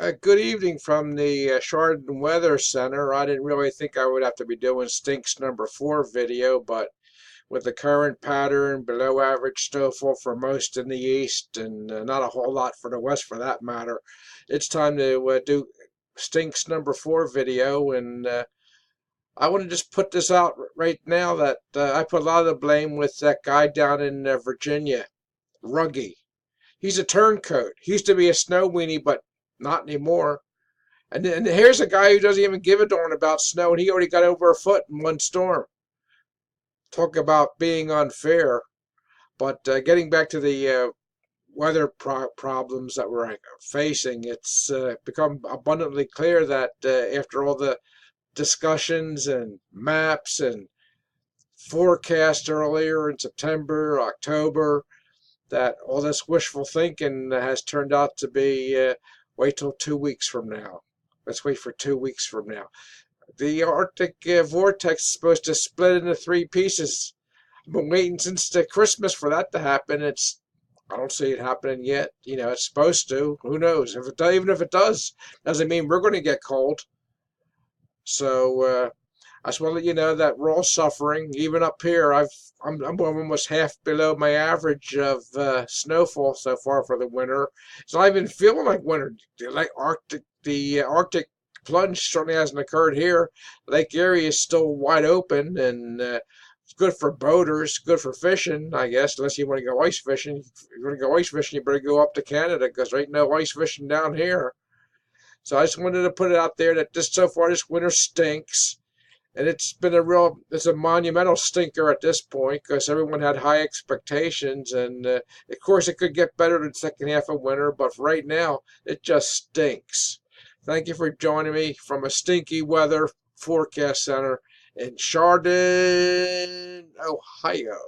Good evening from the Chardon Weather Center. I didn't really think I would have to be doing Stinks number 4 video, but with the current pattern, below average snowfall for most in the east, and not a whole lot for the west for that matter, it's time to do Stinks number 4 video. And I want to just put this out right now that I put a lot of the blame with that guy down in Virginia, Ruggie. He's a turncoat. He used to be a snow weenie, but not anymore. And here's a guy who doesn't even give a darn about snow, and he already got over a foot in one storm. Talk about being unfair. But getting back to the weather problems that we're facing, it's become abundantly clear that after all the discussions and maps and forecasts earlier in September, October, that all this wishful thinking has turned out to be wait till 2 weeks from now. Let's wait for 2 weeks from now. The Arctic vortex is supposed to split into three pieces. I've been waiting since the Christmas for that to happen. I don't see it happening yet. It's supposed to. Who knows? Even if it does, doesn't mean we're going to get cold. So I just want to let you know that we're all suffering. Even up here, I'm almost half below my average of snowfall so far for the winter. It's not even feeling like winter. The Arctic plunge certainly hasn't occurred here. Lake Erie is still wide open, and it's good for boaters, good for fishing, I guess. Unless you want to go ice fishing. If you want to go ice fishing, you better go up to Canada because there ain't no ice fishing down here. So I just wanted to put it out there that so far this winter stinks. And it's a monumental stinker at this point because everyone had high expectations. And of course, it could get better in the second half of winter, but for right now, it just stinks. Thank you for joining me from a stinky weather forecast center in Chardon, Ohio.